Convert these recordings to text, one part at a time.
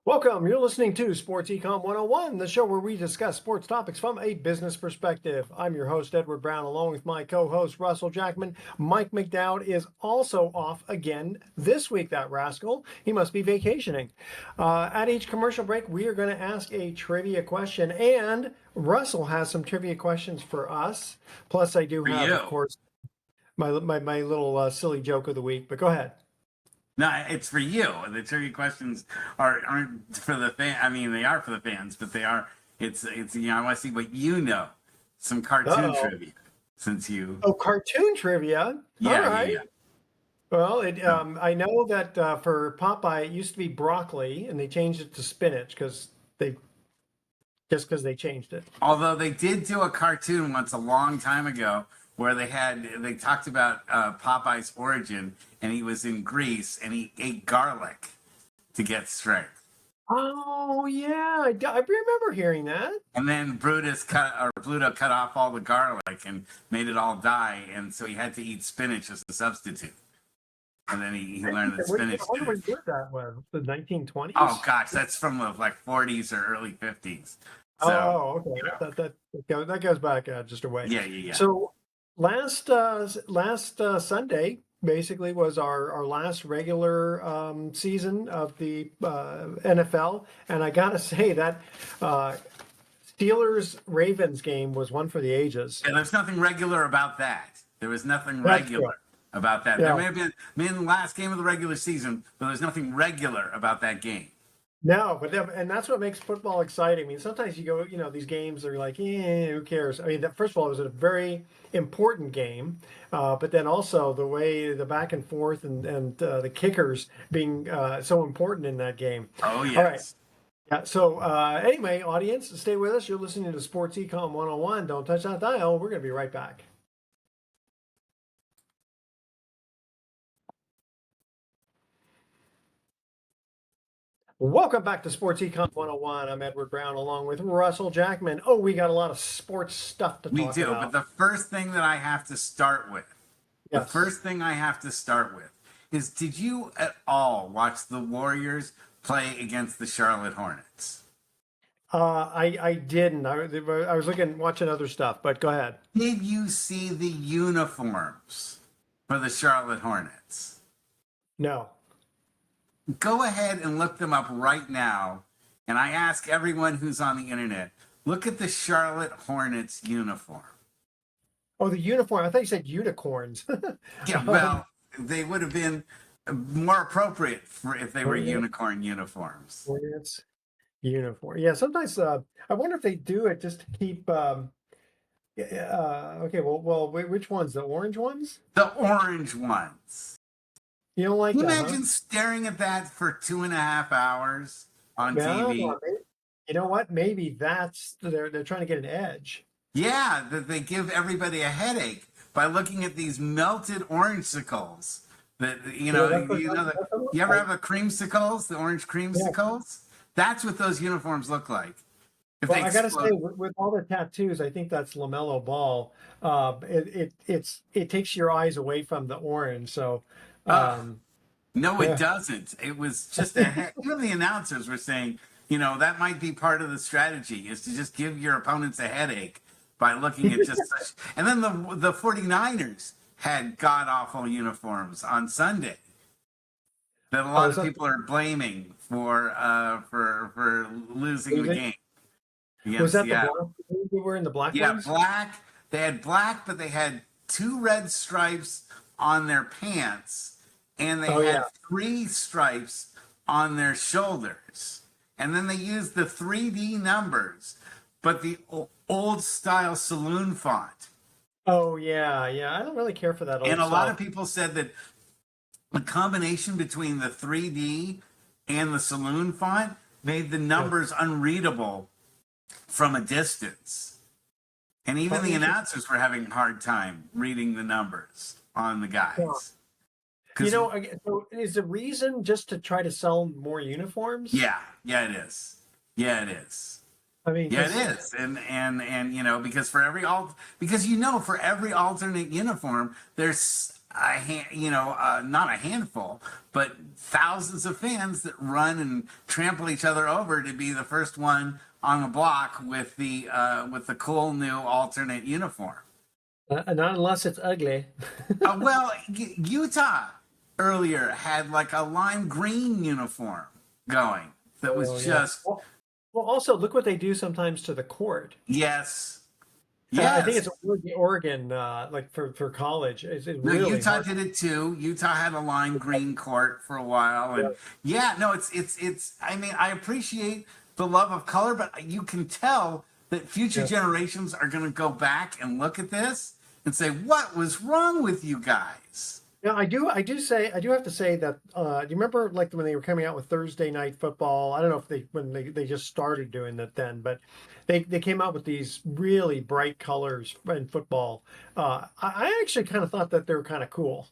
Welcome. You're listening to Sports Econ 101, the show where we discuss sports topics from a business perspective. I'm your host, Edward Brown, along with my co-host, Russell Jackman. Mike McDowd is also off again this week, that rascal. He must be vacationing. At each commercial break, we are going to ask a trivia question, and Russell has some trivia questions for us. Plus, I do have, of course, my little silly joke of the week, but go ahead. No, it's for you. The trivia questions aren't for the fan. I mean, they are for the fans, but they are. It's I want to see what you know. Some cartoon trivia, since you. Oh, cartoon trivia. Yeah, all right. yeah. Well, I know that for Popeye, it used to be broccoli, and they changed it to spinach because they they changed it. Although they did do a cartoon once a long time ago where they talked about Popeye's origin, and he was in Greece and he ate garlic to get strength. Oh yeah, I remember hearing that. And then Pluto cut off all the garlic and made it all die, and so he had to eat spinach as a substitute. And then he learned that spinach. When was that? Was the 1920s? Oh gosh, that's from the 40s or early 50s. So, okay, you know. that goes back just a way. Yeah. So last Sunday basically was our last regular season of the NFL, and I gotta say that Steelers Ravens game was one for the ages. And there's nothing regular about that. There was nothing regular about that. Yeah. There may have been the last game of the regular season, but there's nothing regular about that game. No, and that's what makes football exciting. I mean, sometimes you go, these games are like, who cares? I mean, first of all, it was a very important game, but then also the back and forth and the kickers being so important in that game. Oh, yes. All right. Yeah, so anyway, audience, stay with us. You're listening to Sports Econ 101. Don't touch that dial. We're going to be right back. Welcome back to Sports Econ 101. I'm Edward Brown along with Russell Jackman. Oh, we got a lot of sports stuff to talk about. We do, but the first thing that I have to start with, is did you at all watch the Warriors play against the Charlotte Hornets? I didn't. I was watching other stuff, but go ahead. Did you see the uniforms for the Charlotte Hornets? No. Go ahead and look them up right now. And I ask everyone who's on the internet, look at the Charlotte Hornets uniform. Oh, the uniform. I thought you said unicorns. Yeah, well, they would have been more appropriate if they were unicorn uniforms. Hornets uniform. Yeah, sometimes I wonder if they do it just to keep... okay, well, which ones? The orange ones? The orange ones. You don't like Can you that, imagine staring at that for 2.5 hours on TV? You know what? Maybe they're trying to get an edge. Yeah, that they give everybody a headache by looking at these melted orangecicles. That you ever have a creamsicles, the orange creamsicles? Yeah. That's what those uniforms look like. Well, I gotta say, with all the tattoos, I think that's LaMelo Ball. It takes your eyes away from the orange. So. No, it doesn't. It was just even the announcers were saying, that might be part of the strategy is to just give your opponents a headache by looking at just such. And then the 49ers had god awful uniforms on Sunday that a lot of people are blaming for losing the game. Was that the black they were in the black ones? Black. They had black, but they had 2 red stripes on their pants. And they had 3 stripes on their shoulders. And then they used the 3D numbers, but the old style saloon font. Oh, yeah. I don't really care for that. And a lot of people said that the combination between the 3D and the saloon font made the numbers unreadable from a distance. And even the announcers were having a hard time reading the numbers on the guys. Yeah. So is the reason just to try to sell more uniforms? Yeah, it is. I mean, it is, and because for every alternate uniform, there's not a handful, but thousands of fans that run and trample each other over to be the first one on the block with the cool new alternate uniform. Not unless it's ugly. Well, Utah earlier had like a lime green uniform going that Oh, was yeah. just Well, also look what they do sometimes to the court. yes, I think yes. it's Oregon, like for college. It's No, really Utah hard. did it too. Utah had a lime green court for a while, Yeah, and yeah, no, it's. I mean, I appreciate the love of color, but you can tell that future yeah. generations are going to go back and look at this and say, "What was wrong with you guys?" Yeah, I do have to say that. Do you remember like when they were coming out with Thursday night football? I don't know if they just started doing that then, but they came out with these really bright colors in football. I actually kind of thought that they were kind of cool.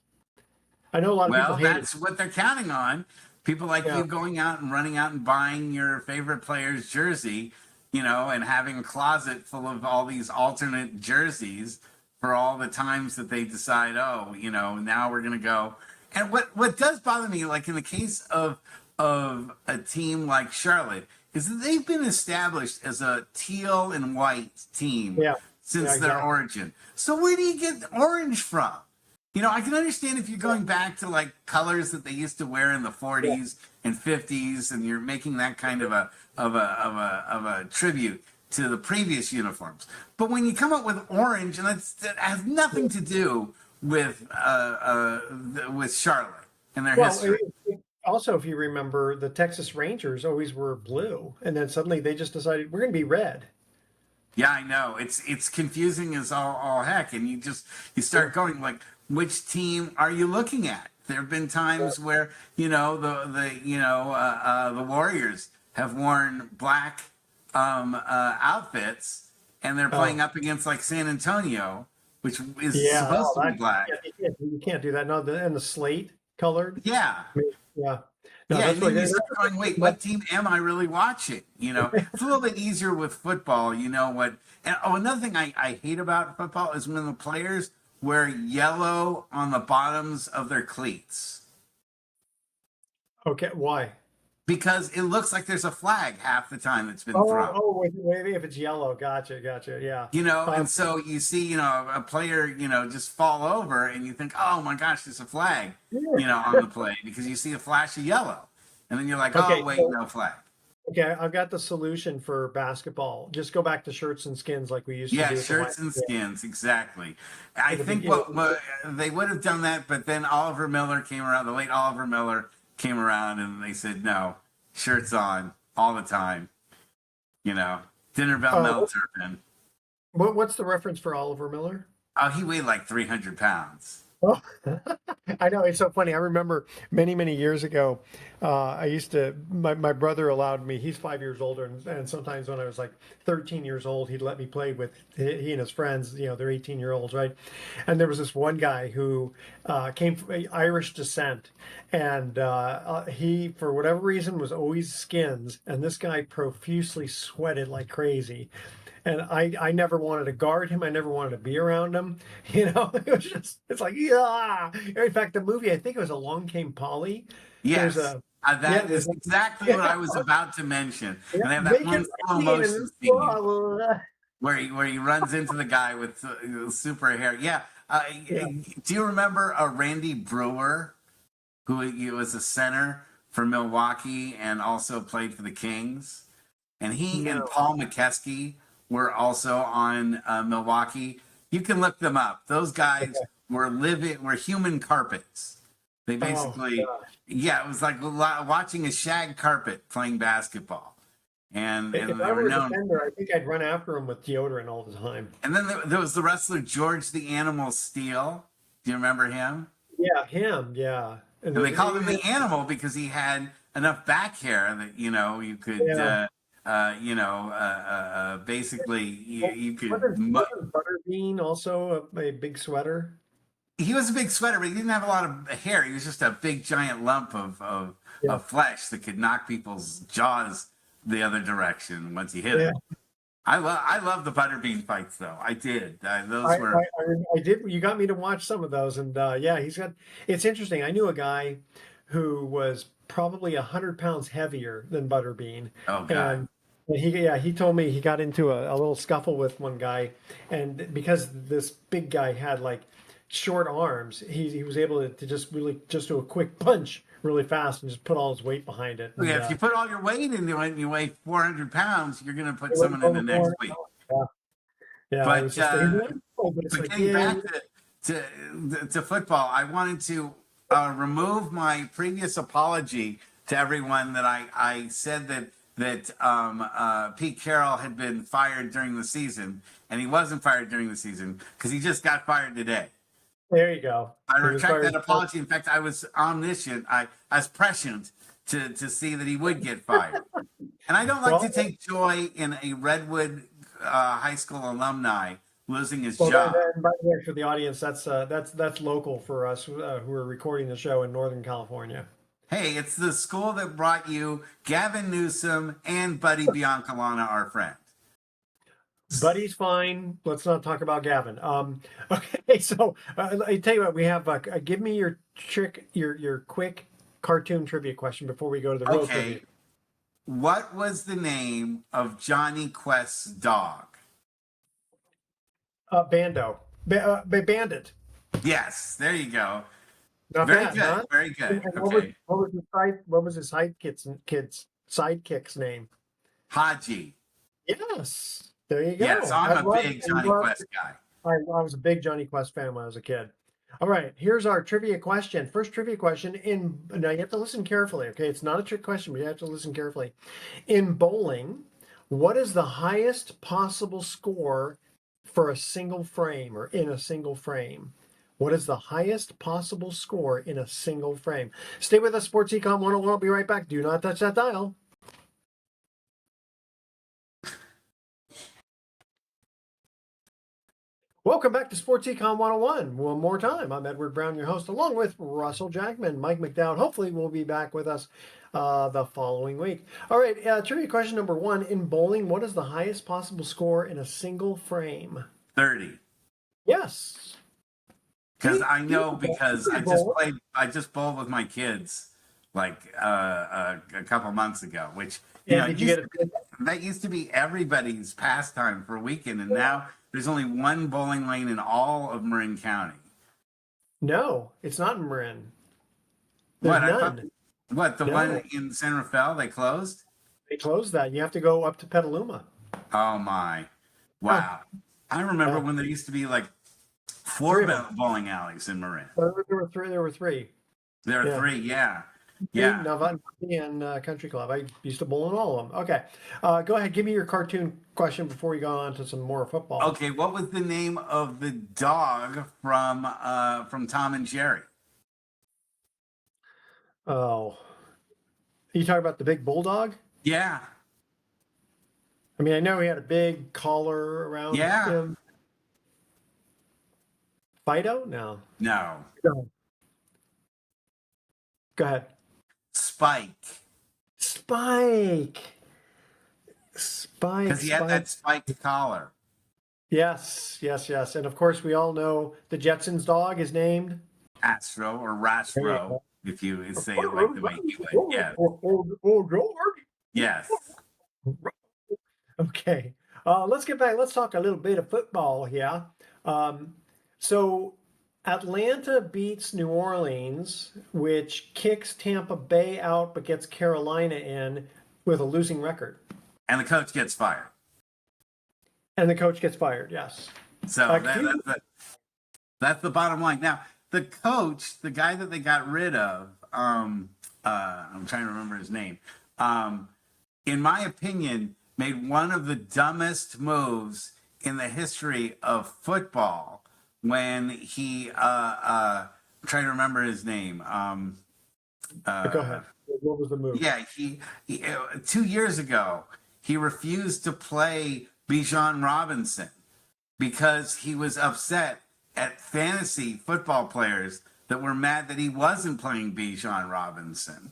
I know a lot of people Well, hated. that's what they're counting on. People like Yeah, you going out and running out and buying your favorite player's jersey, and having a closet full of all these alternate jerseys for all the times that they decide, oh, now we're going to go. And what does bother me, like in the case of a team like Charlotte, is that they've been established as a teal and white team yeah, yeah, since their exactly. origin. So where do you get orange from? I can understand if you're going back to like colors that they used to wear in the Yeah. 40s and 50s, and you're making that kind of a tribute to the previous uniforms. But when you come up with orange, and that has nothing to do with Charlotte and their Well, history. also, if you remember, the Texas Rangers always were blue, and then suddenly they just decided we're going to be red. Yeah, I know. It's confusing as all heck, and you Yeah, start going like, which team are you looking at? There have been yeah, times where the Warriors have worn black outfits, and they're playing oh, up against like San Antonio, which is yeah. supposed Oh, to be black. you can't do that. No, and the slate colored. Yeah, I mean, yeah. No, yeah, that's and what. then you start going, wait, what team am I really watching? It's a little bit easier with football. You know what? And another thing I hate about football is when the players wear yellow on the bottoms of their cleats Okay, why? because it looks like there's a flag half the time that's been Oh, thrown. wait, if it's yellow, gotcha, gotcha. Yeah. And Um, so you see, a player, just fall over and you think, oh my gosh, there's a flag, on the play because you see a flash of yellow. And then you're like, oh, okay, wait, so no flag. okay, I've got the solution for basketball. Just go back to shirts and skins like we used to Yeah, do at the shirts and Yeah, skins, exactly. I at the think beginning. what they would have done that, but then Oliver Miller came around, the late Oliver Miller came around, and they said, no, shirts on all the time, you know, dinner bell Uh, Mel Turpin. what's the reference for Oliver Miller? Oh, he weighed like 300 pounds. Oh, I know it's so funny. I remember many years ago, I used to. My brother allowed me. He's 5 years older, and sometimes when I was like 13 years old, he'd let me play with he and his friends. They're 18-year-olds, right? And there was this one guy who came from Irish descent, and he, for whatever reason, was always skins. And this guy profusely sweated like crazy. And I never wanted to guard him. I never wanted to be around him. It's like, yeah. In fact, the movie, I think it was Along Came Polly. There's Yes, a, yeah, that there's is a, exactly what I was about to mention. yeah, And they have that make it one slow rain motion and scene fall. where he runs into the guy with super hair. Yeah. Yeah, Do you remember Randy Brewer, who he was a center for Milwaukee and also played for the Kings? And he and no. Paul McKeskey were also on Milwaukee. You can look them up. Those guys Okay. were human carpets. They Oh, basically, gosh. yeah, it was like watching a shag carpet playing basketball, and If and they I were were a known. defender, I think I'd run after him with deodorant all the time. And then there was the wrestler George the Animal Steele. Do you remember him? Yeah, him. Yeah. And And they called him the Animal because he had enough back hair that you could yeah. basically Well, you could. wasn't Butterbean also a big sweater? He was a big sweater, but he didn't have a lot of hair. He was just a big giant lump Yeah. of flesh that could knock people's jaws the other direction once he hit Yeah. it. I love the butterbean fights though. I did. I, Those I, were I did. You got me to watch some of those, and yeah, he's got. It's interesting. I knew a guy who was probably 100 pounds heavier than Butterbean, oh god. and he told me he got into a little scuffle with one guy, and because this big guy had like short arms, he was able to just really just do a quick punch really fast and just put all his weight behind it, Yeah, and if you put all your weight into it and you weigh 400 pounds, you're going to put it went someone in the over next 400 week. pounds. Yeah, it was But just he was like, oh, but it's but like getting yeah. back to football, I wanted to remove my previous apology to everyone that I said that Pete Carroll had been fired during the season, and he wasn't fired during the season because he just got fired today. There you go. I He was retract fired. that apology. In fact, I was omniscient. I was prescient to see that he would get fired. And I don't like Well, to take joy in a Redwood high school alumni losing his well, job. by the way, for the audience, that's local for us who are recording the show in Northern California. Hey, it's the school that brought you Gavin Newsom and Buddy Biancalana, our friend. Buddy's fine. Let's not talk about Gavin. Okay, so I tell you what, we have. Give me your your quick cartoon trivia question before we go to the real trivia. Okay, what was the name of Johnny Quest's dog? Bando, Bandit. Yes, there you go. Not Very bad, good, huh? very And good. what Okay, was his sidekick's name? Haji. Yes, there you Yes, go. I'm a big Johnny Quest guy. I was a big Johnny Quest fan when I was a kid. All right, here's our trivia question. First trivia question now you have to listen carefully, okay? It's not a trick question, but you have to listen carefully. In bowling, what is the highest possible score for a single frame or in a single frame? What is the highest possible score in a single frame? Stay with us, Sports Econ 101. I'll be right back. Do not touch that dial. Welcome back to Sports Econ 101. One more time. I'm Edward Brown, your host, along with Russell Jackman. Mike McDowd hopefully will be back with us the following week. All right, trivia question number one. In bowling, what is the highest possible score in a single frame? 30. Yes. Because I know because I just bowled with my kids like a couple months ago, which Yeah, did you get it? that used to be everybody's pastime for a weekend, and now there's only one bowling lane in all of Marin County. No, it's not in Marin. There's none. The No. one in San Rafael they closed? They closed that. You have to go up to Petaluma. Oh my. Wow. I remember when there used to be like Three four of them. bowling alleys in Marin. There were three. There were three. There are Yeah. three, yeah. Yeah. Nava and Country Club. I used to bowl in all of them. Okay. Go ahead. Give me your cartoon question before we go on to some more football. Okay, what was the name of the dog from Tom and Jerry? Oh. You talking about the big bulldog? Yeah. I mean, I know he had a big collar around Yeah. him. Fido? No. No. No. Go ahead. Spike. Spike. Because he had that spiked collar. Yes, yes, yes. And of course, we all know the Jetsons dog is named Astro or Rastro, if you say it like the way he would. Yeah. Oh, George. Yes. Okay. Let's get back. Let's talk a little bit of football here. So Atlanta beats New Orleans, which kicks Tampa Bay out but gets Carolina in with a losing record. And the coach gets fired. And the coach gets fired, yes. So that's the bottom line. Now, the coach, the guy that they got rid of, I'm trying to remember his name, in my opinion, made one of the dumbest moves in the history of football when he, I'm trying to remember his name. Go ahead. What was the move? Yeah, he 2 years ago, he refused to play Bijan Robinson because he was upset at fantasy football players that were mad that he wasn't playing Bijan Robinson.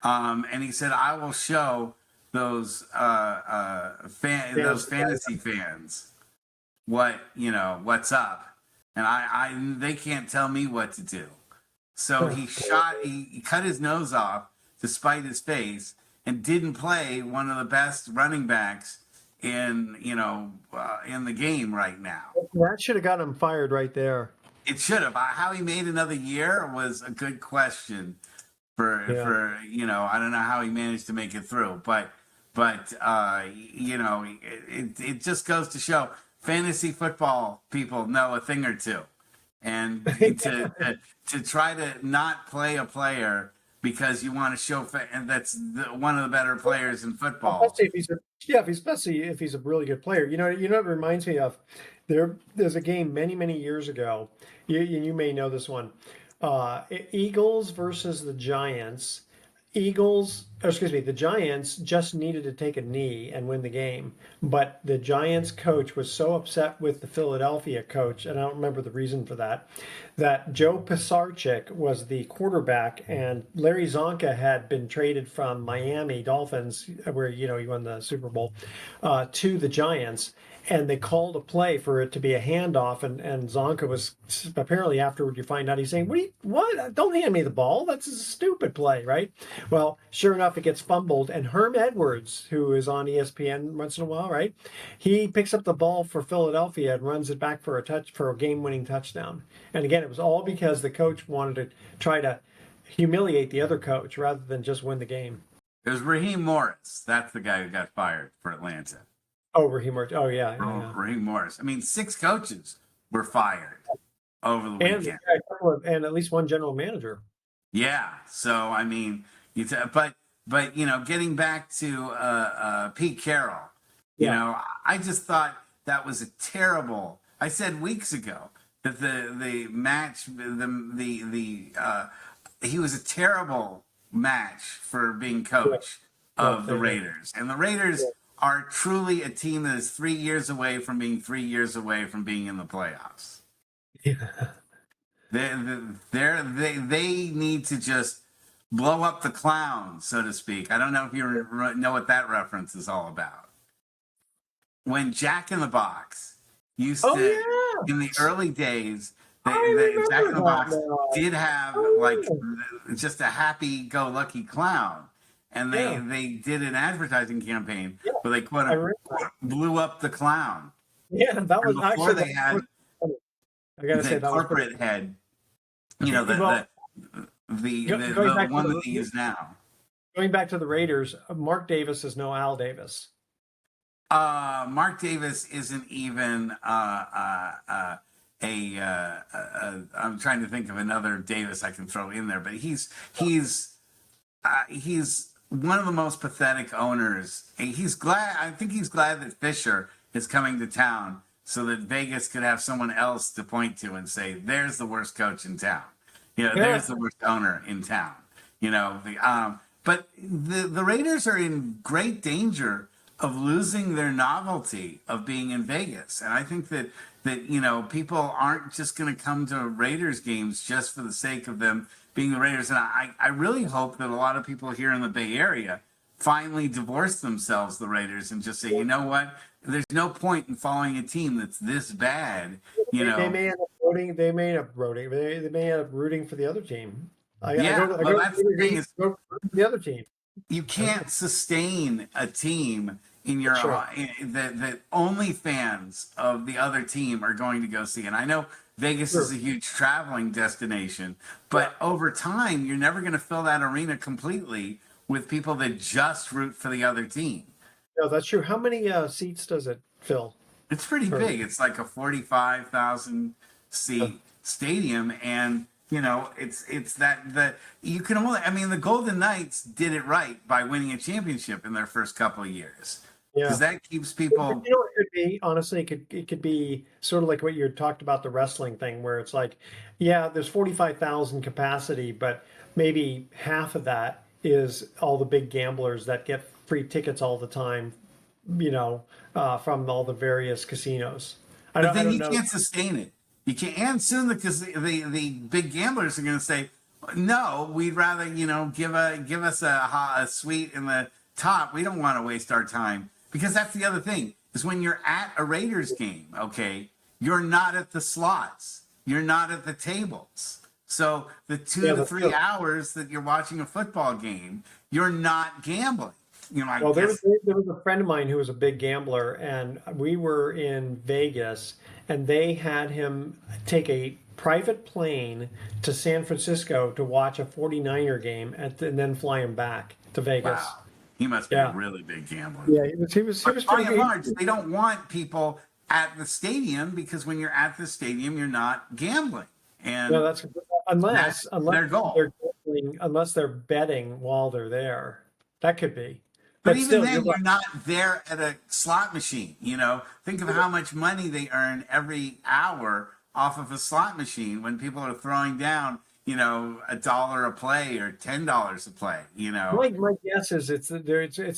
And he said, I will show those fantasy fans what's up, and they can't tell me what to do. So he cut his nose off to spite his face and didn't play one of the best running backs in the game right now. That should have got him fired right there. It should have. How he made another year was a good question. I don't know how he managed to make it through, but it just goes to show fantasy football people know a thing or two, and to try to not play a player because you want to show that's one of the better players in football. Especially if he's a really good player. You know what it reminds me of? There's a game many years ago. You may know this one. Eagles versus the Giants. The Giants just needed to take a knee and win the game, but the Giants coach was so upset with the Philadelphia coach, and I don't remember the reason for that Joe Pisarcik was the quarterback, and Larry Zonka had been traded from Miami Dolphins, where he won the Super Bowl, to the Giants. And they called a play for it to be a handoff, and Zonka was apparently afterward. You find out he's saying, "What? Don't hand me the ball. That's a stupid play, right?" Well, sure enough, it gets fumbled, and Herm Edwards, who is on ESPN once in a while, right? He picks up the ball for Philadelphia and runs it back for a game-winning touchdown. And again, it was all because the coach wanted to try to humiliate the other coach rather than just win the game. It was Raheem Morris. That's the guy who got fired for Atlanta. Oh, Raheem Morris. Oh, yeah. Raheem Morris. I mean, 6 coaches were fired over the weekend. And at least one general manager. Yeah. So, I mean, but getting back to Pete Carroll, I just thought that was a terrible. I said weeks ago that the match, he was a terrible match for being coach of the Raiders. And the Raiders are truly a team that is 3 years away from being 3 years away from being in the playoffs. Yeah. They need to just blow up the clown, so to speak. I don't know if you know what that reference is all about. When Jack in the Box used in the early days, Jack in the Box did have just a happy-go-lucky clown. And they did an advertising campaign where they blew up the clown. Yeah, that was before they had I gotta say that corporate head. The one that they use now. Going back to the Raiders, Mark Davis is no Al Davis. Mark Davis isn't even I'm trying to think of another Davis I can throw in there, but he's one of the most pathetic owners. I think he's glad that Fisher is coming to town so that Vegas could have someone else to point to and say, there's the worst coach in town. There's the worst owner in town. But the Raiders are in great danger of losing their novelty of being in Vegas. And I think that people aren't just going to come to Raiders games just for the sake of them being the Raiders. And I really hope that a lot of people here in the Bay Area finally divorce themselves, the Raiders, and just say, you know what? There's no point in following a team that's this bad. They may end up rooting. They may end up rooting for the other team. That's the thing is the other team. You can't sustain a team in your that only fans of the other team are going to go see. And I know Vegas is a huge traveling destination, but over time, you're never going to fill that arena completely with people that just root for the other team. No, that's true. How many seats does it fill? It's pretty big. It's like a 45,000 seat stadium, and it's that you can only. I mean, the Golden Knights did it right by winning a championship in their first couple of years. Because that keeps people. You know what it could be? Honestly, it could be sort of like what you talked about, the wrestling thing, where it's like, there's 45,000 capacity, but maybe half of that is all the big gamblers that get free tickets all the time, from all the various casinos. But then you can't sustain it. You can't, and soon the big gamblers are going to say, no, we'd rather give us a suite in the top, we don't want to waste our time, because that's the other thing is when you're at a Raiders game, okay, you're not at the slots, you're not at the tables. So the 2 to 3 hours that you're watching a football game, you're not gambling. You know, I Well, guess. there was a friend of mine who was a big gambler, and we were in Vegas, and they had him take a private plane to San Francisco to watch a 49er game and then fly him back to Vegas. Wow, he must be a Yeah. really big gambler. Yeah, he was By pretty and good. large, they don't want people at the stadium, because when you're at the stadium, you're not gambling. And No, that's that's their goal. they're gambling, unless they're betting while they're there. That could be. But But even still, then, you're you're not there at a slot machine. You know, think of how much money they earn every hour off of a slot machine when people are throwing down, you know, $1 a play or $10 a play. You know, my guess is it's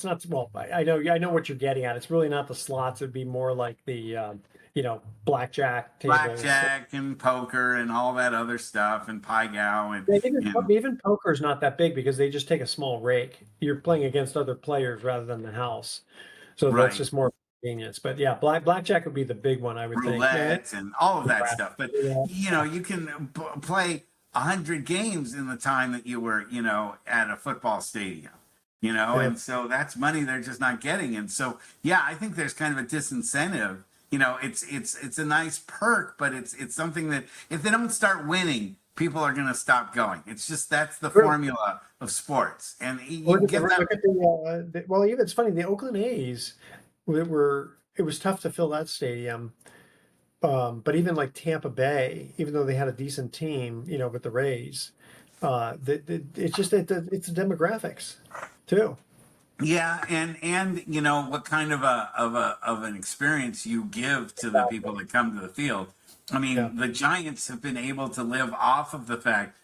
not, well, I know what you're getting at. It's really not the slots. It'd be more like the blackjack tables. blackjack and poker and all that other stuff, and pie gow and Yeah, you know, even poker is not that big because they just take a small rake. You're playing against other players rather than the house, so that's right. just more convenience. But yeah, blackjack would be the big one, I would think. Roulette and all of that stuff. But Yeah. you know, you can play 100 games in the time that you were, you know, at a football stadium. You know, Yeah. and so that's money they're just not getting. And so, yeah, I think there's kind of a disincentive. You know, it's a nice perk, but it's something that if they don't start winning, people are going to stop going. It's just that's the True. formula of sports, and you Look at get the, that. look at well, even it's funny. The Oakland A's it was tough to fill that stadium. But even like Tampa Bay, even though they had a decent team, with the Rays, it's just it's the demographics too. Yeah, and you know what kind of an experience you give to the people that come to the field. I mean, Yeah. the Giants have been able to live off of the fact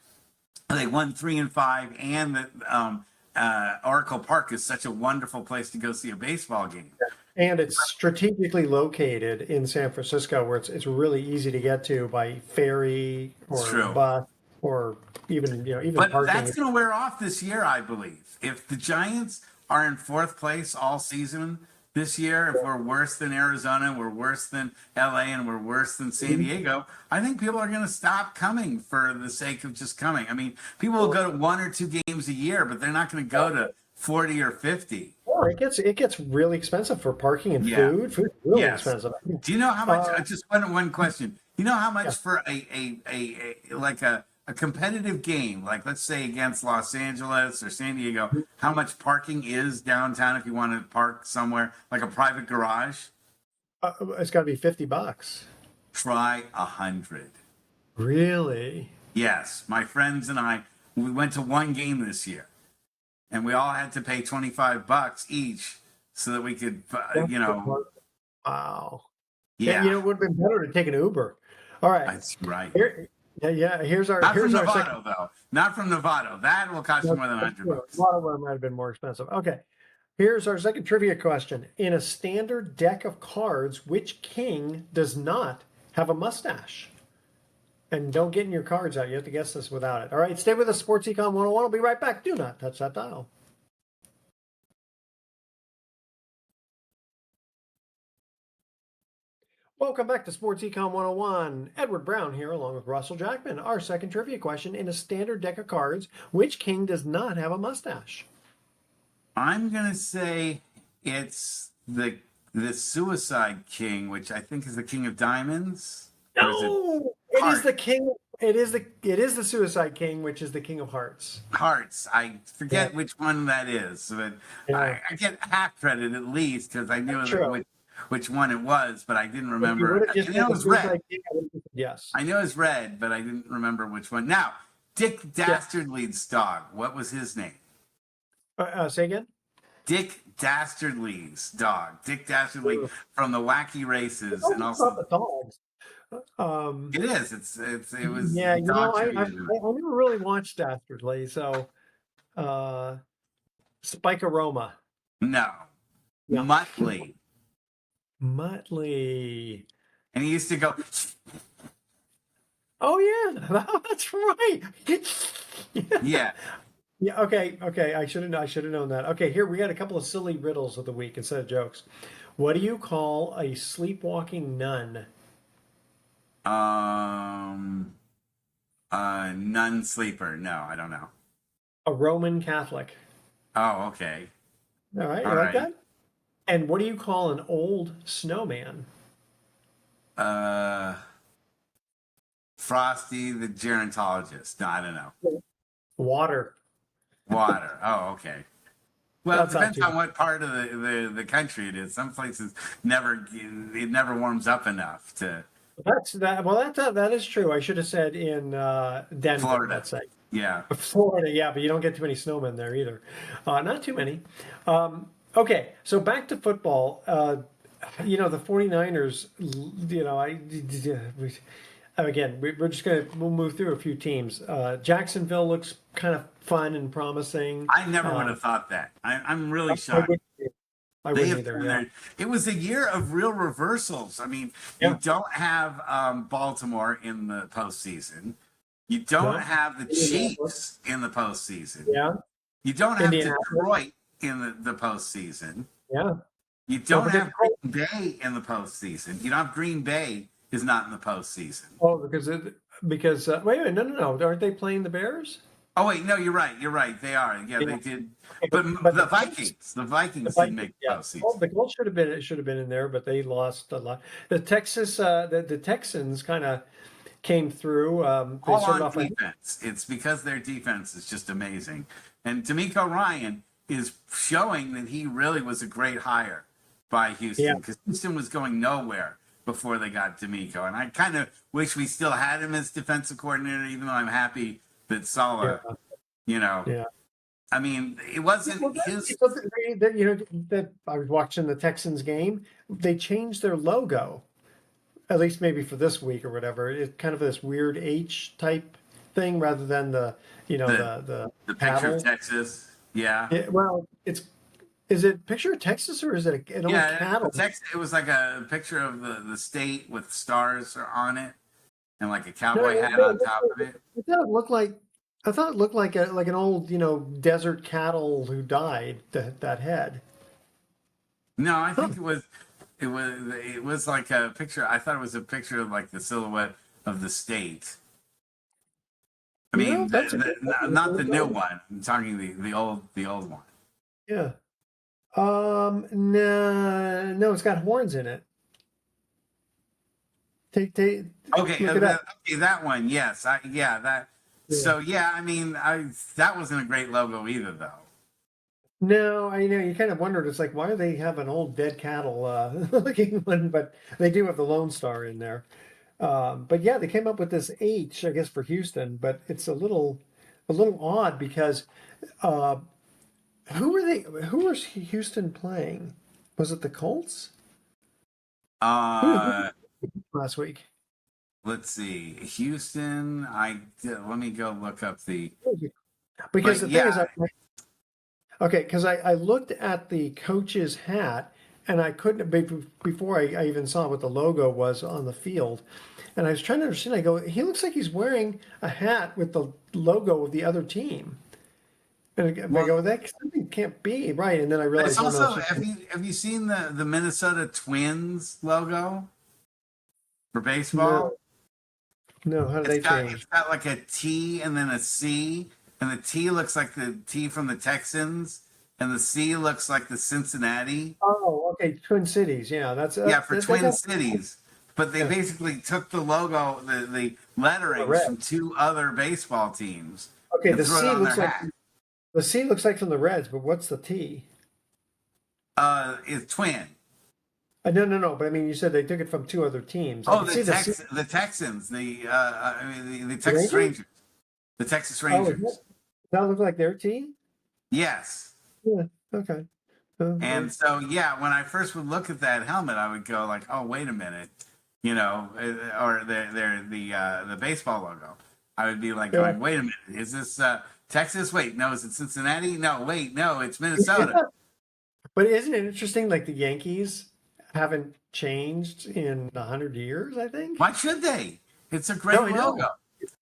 they won 3-5, and that Oracle Park is such a wonderful place to go see a baseball game. And it's strategically located in San Francisco, where it's really easy to get to by ferry It's or true. bus or even But parking. that's going to wear off this year, I believe. If the Giants are in fourth place all season this year, if we're worse than Arizona, we're worse than LA, and we're worse than San Diego, I think people are going to stop coming for the sake of just coming. I mean, people will go to 1 or 2 games a year, but they're not going to go to 40 or 50. Well, it gets really expensive for parking and Yeah. food. Food's really Yes. expensive. Do you know how much? Uh, Just one question. You know how much Yeah. for a competitive game, like let's say against Los Angeles or San Diego, how much parking is downtown if you want to park somewhere like a private garage? it's got to be $50. Try 100. Really? Yes, my friends and I, we went to one game this year, and we all had to pay $25 each so that we could, Wow. yeah, It would have been better to take an Uber. All right. that's right. Yeah. Here's our Not from second. Novato, though. Not from Novato. That will cost you more than $100. A lot of them might have been more expensive. Okay. Here's our second trivia question. In a standard deck of cards, which king does not have a mustache? And don't get in your cards out. You have to guess this without it. All right. Stay with us, Sports Econ 101. I'll be right back. Do not touch that dial. Welcome back to Sports Econ 101. Edward Brown here, along with Russell Jackman. Our second trivia question. In a standard deck of cards, which king does not have a mustache? I'm gonna say it's the Suicide King, which I think is the King of Diamonds. Or is it No, it is Heart? the king. It is the Suicide King, which is the King of Hearts. Hearts. I forget Yeah. which one that is, but Yeah. I get half credit at least because I knew True. which one it was, but I didn't If you remember. would have I just knew said it the was red. Suicide King, I would have said yes. I knew it was red, but I didn't remember which one. Now, Dick Dastardly's dog. What was his name? Say again. Dick Dastardly's dog. Dick Dastardly from the Wacky Races, and It's not also the dogs. it is. It was Yeah, dog I trivia. never really watched Dastardly, so Spike Aroma, No, No. Muttley, Muttley. and he used to go. Oh yeah, that's right. Yeah, Yeah, okay, okay. I should have known that. Okay, here we got a couple of silly riddles of the week instead of jokes. What do you call a sleepwalking nun? Um, nun sleeper. No, I don't know. A Roman Catholic. Oh, okay. All right, All you like right. that? And what do you call an old snowman? Uh, Frosty the gerontologist. No, I don't know. Water. Water. Oh, okay. Well, it That's not depends too bad. on what part of the country it is. Some places it never warms up enough to That's that. Well, that is true. I should have said in Denver, Florida. let's say. Yeah. Florida, yeah, but you don't get too many snowmen there either. Not too many. Okay, so back to football. The 49ers, we're just we'll move through a few teams. Jacksonville looks kind of fun and promising. I never would have thought that. I'm really I shocked. wouldn't, I They wouldn't have either. turned Yeah. their. It was a year of real reversals. I mean, you Yeah. don't have Baltimore in the postseason. You don't No. have the Indianapolis. Chiefs in the postseason. Yeah. You don't have Indianapolis. Detroit in the postseason. Yeah. You Don't don't forget the have Colts. Green Bay in the postseason. You don't have Green Bay is not in the postseason. Oh, because wait a minute, no. Aren't they playing the Bears? Oh wait, no, you're right. You're right. They are. Yeah, Yeah. they did. Okay, But but the Colts, Vikings the didn't make the yeah, well, postseason. the Colts should have been in there, but they lost a lot. The Texans kind of came through. They All started on off. defense. It's because their defense is just amazing. And D'Amico Ryan is showing that he really was a great hire by Yeah, Houston because Houston was going nowhere before they got D'Amico. And I kind of wish we still had him as defensive coordinator, even though I'm happy that yeah, Saleh, you know, yeah. I mean, it wasn't Well, his. that I was watching the Texans game. They changed their logo, at least maybe for this week or whatever. It's kind of this weird H type thing rather than the the the picture of cattle. Texas. Yeah. Yeah, well, is it picture of Texas or is it an old Yeah, cattle? it was like a picture of the state with stars on it and like a No, cowboy hat on top of it. I thought it looked like like an old, desert cattle who died, that head. No, I Huh. think it was like a picture. I thought it was a picture of like the silhouette of the state. I mean, That's a good not the new one. one. I'm talking the old one. Yeah. No, no, it's got horns in it. Take, Okay, look it up. okay, that one. Yes, yeah, that. Yeah. So yeah, I mean, that wasn't a great logo either, though. No, I know you kind of wondered. It's like, why do they have an old dead cattle looking one? But they do have the Lone Star in there. But yeah, they came up with this H, I guess, for Houston, but it's a little odd because uh, who were they? Who was Houston playing? Was it the Colts? Who Uh, last week? let's see, Houston. Let me go look up the. Because But the thing is, yeah, okay, because I looked at the coach's hat and I couldn't before I even saw what the logo was on the field, and I was trying to understand. I go, he looks like he's wearing a hat with the logo of the other team, and I well, go, that something can't be right. And then I but it's realized, oh no, also it's just, have you seen the Minnesota Twins logo for no, baseball? no. How do It's they got it's change? got like a T and then a C, and the T looks like the T from the Texans, and the C looks like the Cincinnati. Oh, okay, Twin Cities. Yeah, Yeah, for they Twin got Cities. But they yeah, basically took the logo, the the letterings from Reds. two other baseball teams Okay, and the threw it C on their looks like hat. from the Reds, but what's the T? It's twin. No, no, no. But I mean, you said they took it from two other teams. I Oh, can see the C. The Texans, I mean the The Texas Rangers? Rangers, the Texas Oh, does Rangers. that look like their team? Yes. Yeah. Okay. And so yeah, when I first would look at that helmet, I would go like, oh wait a minute, or the baseball logo. I would be like Yeah. going, wait a minute, is this Texas? Wait, no, is it Cincinnati? No, wait, no, it's Minnesota. But isn't it interesting? Like the Yankees haven't changed in 100 years. I think. Why should they? It's a No, great I logo. know.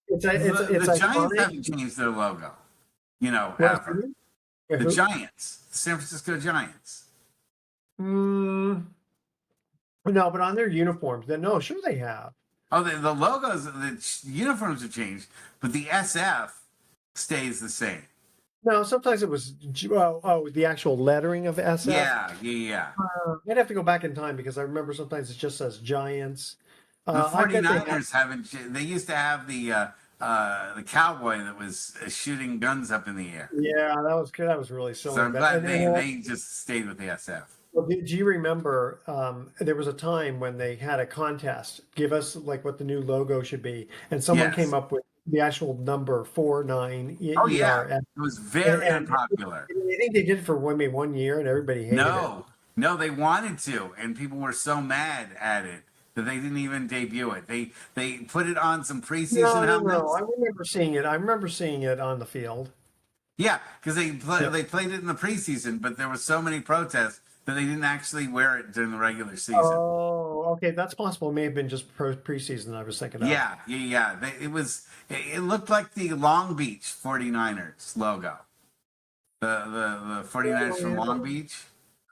It's The it's Giants iconic. haven't changed their logo. What's ever. The who? Giants, the San Francisco Giants. Mm, no, but on their uniforms, then no, sure they have. Oh, the logos, the uniforms have changed, but the SF stays the same. No, sometimes it was the actual lettering of SF. Yeah, yeah, yeah. I'd have to go back in time because I remember sometimes it just says Giants. The I bet they have. 49ers haven't. They used to have the cowboy that was shooting guns up in the air. Yeah, that was really silly. So I'm But glad they just stayed with the SF. well, do you remember there was a time when they had a contest, give us like what the new logo should be, and someone came Yes. up with the actual number 49 Oh yeah, ER, it was and, very unpopular. I think they did it for maybe 1 year, and everybody hated it. No, no, they wanted to, and people were so mad at it that they didn't even debut it. They put it on some No, preseason no, no. helmets. I remember seeing it. I remember seeing it on the field. Yeah, because Yeah. they played it in the preseason, but there were so many protests that they didn't actually wear it during the regular season. Oh, okay, that's possible. It may have been just preseason I was thinking of. Yeah, yeah, yeah. It looked like the Long Beach 49ers logo. The 49ers Oh, from Long yeah. Beach.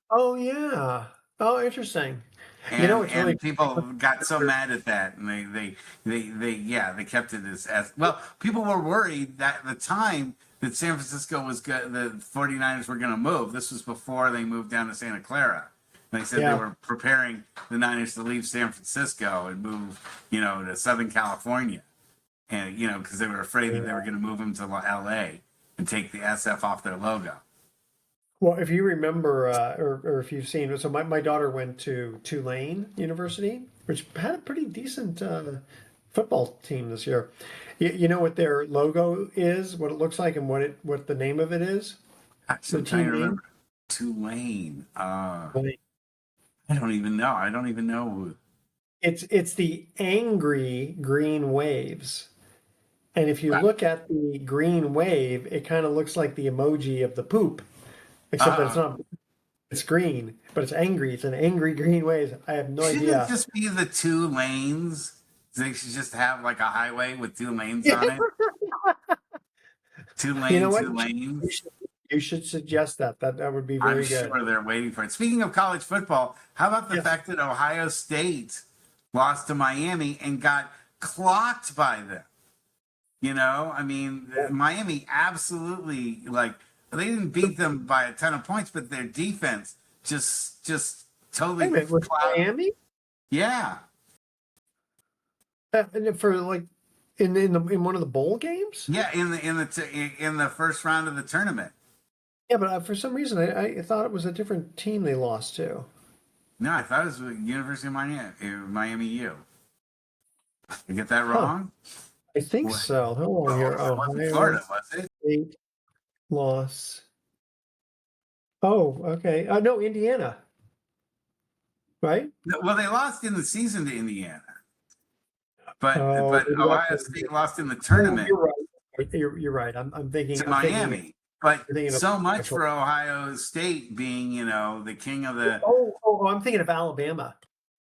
Oh, yeah. Oh, interesting. It's really And people got so mad at that, and they kept it as well. People were worried that at the time that San Francisco was good, the 49ers were going to move. This was before they moved down to Santa Clara. They said they were preparing the Niners to leave San Francisco and move, to Southern California, and because they were afraid that they were going to move them to L.A. and take the SF off their logo. Well, if you remember, or if you've seen, so my daughter went to Tulane University, which had a pretty decent football team this year. You know what their logo is, what it looks like, and what the name of it is? Actually, The I'm trying to team name? remember. Tulane. I don't even know. I don't even know who. It's the Angry Green Waves. And if you look at the green wave, it kind of looks like the emoji of the poop, except that it's Uh, not. It's green, but it's angry. It's an angry green wave. I have no shouldn't it idea. just be the two lanes? They should just have like a highway with two lanes on it. Two You know lane, what? two You lanes. should, you should suggest that. That would be I'm very good. sure they're waiting for it. Speaking of college football, how about the Yes. fact that Ohio State lost to Miami and got clocked by them? I mean, Miami absolutely they didn't beat them by a ton of points, but their defense just Wait totally a minute, with clouded. Miami? Yeah. And for like in one of the bowl games? Yeah, in the first round of the tournament. Yeah, but for some reason I thought it was a different team they lost to. No, I thought it was University of Miami, Miami U. You get that Huh. wrong? I think What? so. Hold on here. It wasn't Ohio Florida, was it? State loss. Oh, okay. No, Indiana. Right? No, well, they lost in the season to Indiana, but Oh, but maybe Ohio that's State lost in the oh, tournament you're right. You're right. I'm thinking. to I'm thinking. Miami. But You're thinking of so much actual. for Ohio State being, the king of the I'm thinking of Alabama.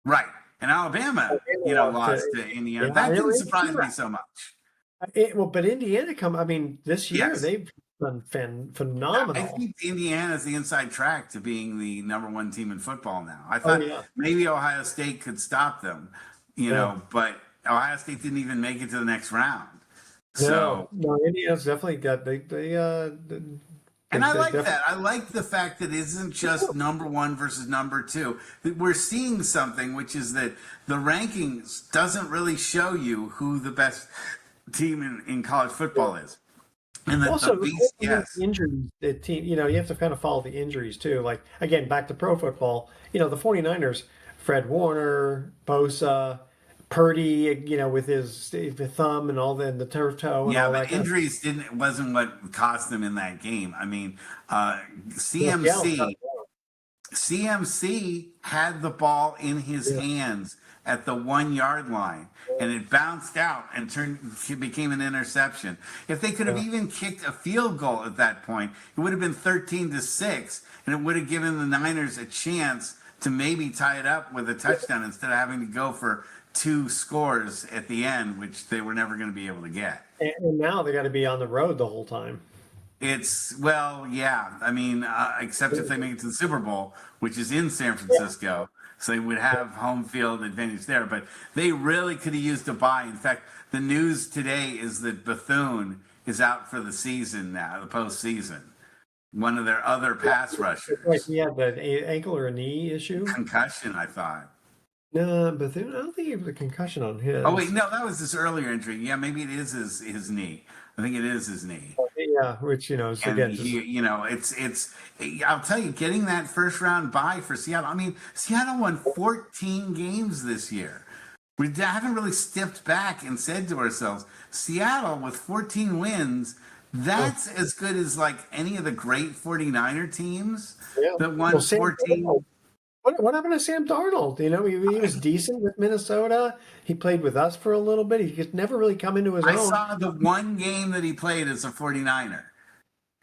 right. And Alabama, Alabama lost to. lost to Indiana. Yeah, That didn't surprise you're me right. so much. Well, but Indiana I mean, this year Yes. they've done I phenomenal. think Indiana is the inside track to being the number one team in football now. I Oh thought yeah. maybe Ohio State could stop them, Yeah. but Ohio State didn't even make it to the next round. No, So, no, Indiana's definitely got and I they like definitely. that. I like the fact that it isn't just number one versus number two. That we're seeing something, which is that the rankings doesn't really show you who the best team in college football is. And that Also, yes. injuries, the team, you have to kind of follow the injuries too. Like, again, back to pro football, the 49ers, Fred Warner, Bosa, Purdy, with his thumb and all the turf toe and Yeah, all but that kind of injuries wasn't what cost them in that game. I mean, stuff. Yeah, CMC had the ball in his yeah, hands at the 1 yard line, and it bounced out and became an interception. If they could have yeah. even kicked a field goal at that point, it would have been 13-6, and it would have given the Niners a chance to maybe tie it up with a touchdown instead of having to go for two scores at the end, which they were never going to be able to get. And now they got to be on the road the whole time. Well, yeah. I mean, except if they make it to the Super Bowl, which is in San Francisco, so they would have home field advantage there. But they really could have used a bye. In fact, the news today is that Bethune is out for the season now, the postseason. One of their other pass Like rushers, he had an ankle or a knee issue. concussion, I thought. No, but I don't think he was a concussion on Oh wait, his. no, that was his earlier injury. Yeah, maybe it is his knee. I think it is his knee. Yeah, which is, And again just it's I'll tell you, getting that first round bye for Seattle. I mean, Seattle won 14 games this year. We haven't really stepped back and said to ourselves, Seattle with 14 wins, that's as good as like any of the great 49er teams yeah. that won Well, Sam 14. Darnold. What happened to Sam Darnold? He was decent with Minnesota. He played with us for a little bit. He could never really come into his I own. saw the one game that he played as a 49er,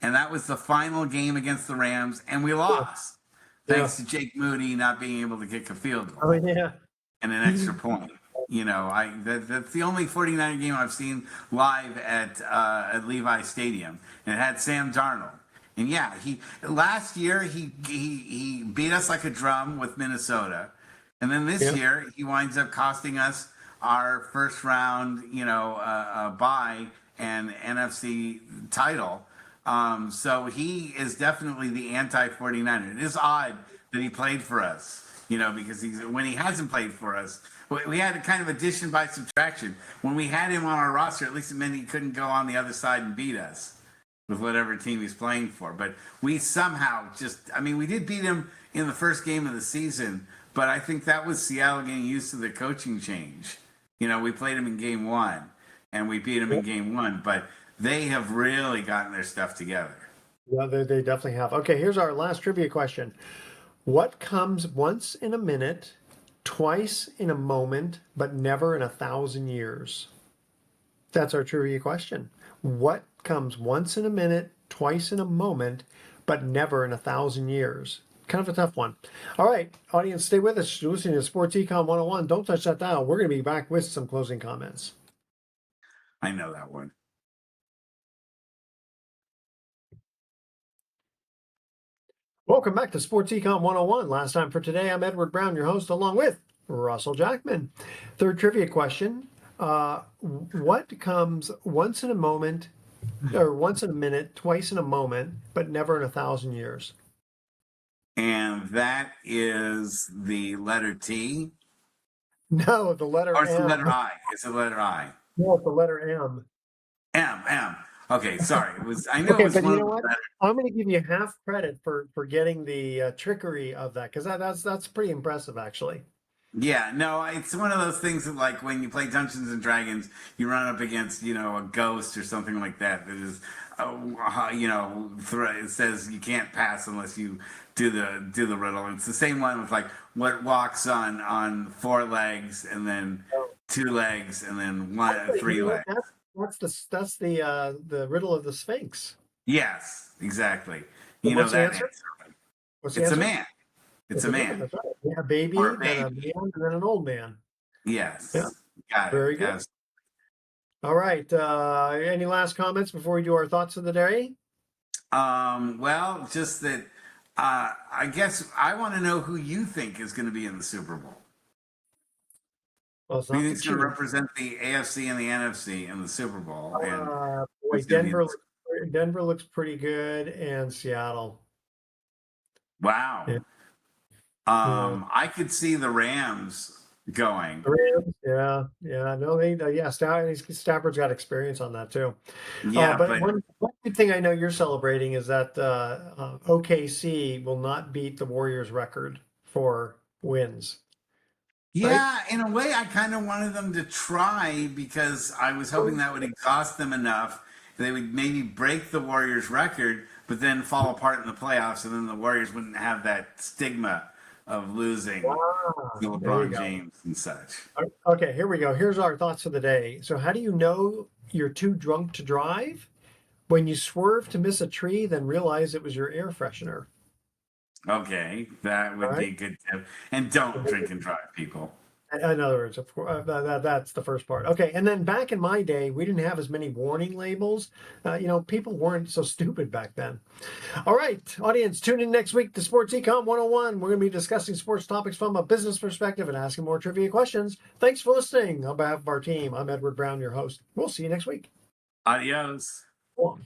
and that was the final game against the Rams, and we lost. Thanks to Jake Moody not being able to kick a field goal Oh yeah. and an extra point. That's the only 49er game I've seen live at Levi Stadium, and it had Sam Darnold. And yeah, last year he beat us like a drum with Minnesota, and then this year he winds up costing us our first round, bye and NFC title. So he is definitely the anti 49er. It is odd that he played for us, because when he hasn't played for us, we had a kind of addition by subtraction. When we had him on our roster, at least it meant he couldn't go on the other side and beat us with whatever team he's playing for. But we somehow we did beat him in the first game of the season, but I think that was Seattle getting used to the coaching change. We played him in game one, and we beat him in game one, but they have really gotten their stuff together. Yeah, they definitely have. Okay, here's our last trivia question. What comes once in a minute, twice in a moment, but never in 1,000 years? That's our trivia question. What comes once in a minute, twice in a moment, but never in 1,000 years? Kind of a tough one. All right, audience, stay with us. You're listening to Sports Econ 101. Don't touch that dial. We're going to be back with some closing comments. I know that one. Welcome back to Sports Econ 101. Last time for today, I'm Edward Brown, your host, along with Russell Jackman. Third trivia question. What comes once in a moment, or once in a minute, twice in a moment, but never in 1,000 years? And that is the letter T. No, the letter Or it's M. the letter I. It's the letter I. No, it's the letter M. M. Okay, sorry. I knew Okay, it was but one you of know the what? letters. I'm going to give you half credit for getting the trickery of that, because that's pretty impressive, actually. Yeah, no, it's one of those things that, like, when you play Dungeons and Dragons, you run up against, a ghost or something like that is, it says you can't pass unless you do the riddle. It's the same one with, like, what walks on 4 legs and then 2 legs and then three legs. That's the riddle of the Sphinx. Yes, exactly. What's the that answer? What's the It's answer? a man. It's a man. That's right. Yeah, baby, Or a then a baby. man, and then an old man. Yes. Yeah. Got it. Very good. Yes. All right. Any last comments before we do our thoughts of the day? Well, just that I guess I want to know who you think is going to be in the Super Bowl. Well, it's Who not you the think is going to Chiefs. represent the AFC and the NFC in the Super Bowl? And Boy, who's gonna be in Denver looks pretty good, and Seattle. Wow. Yeah. I could see the Rams going. Rams, yeah. No, Stafford's got experience on that too. Yeah, but one good thing I know you're celebrating is that OKC will not beat the Warriors' record for wins. yeah, in a way, I kind of wanted them to try because I was hoping that would exhaust them enough. They would maybe break the Warriors' record, but then fall apart in the playoffs, and then the Warriors wouldn't have that stigma of losing to LeBron James and such. Okay, here we go. Here's our thoughts of the day. So, how do you know you're too drunk to drive? When you swerve to miss a tree, then realize it was your air freshener. Okay, that would be a good tip. And don't drink and drive, people. In other words, of course, that's the first part. Okay, and then back in my day, we didn't have as many warning labels. People weren't so stupid back then. All right, audience, tune in next week to Sports Econ 101. We're going to be discussing sports topics from a business perspective and asking more trivia questions. Thanks for listening. On behalf of our team, I'm Edward Brown, your host. We'll see you next week. Adios. Cool.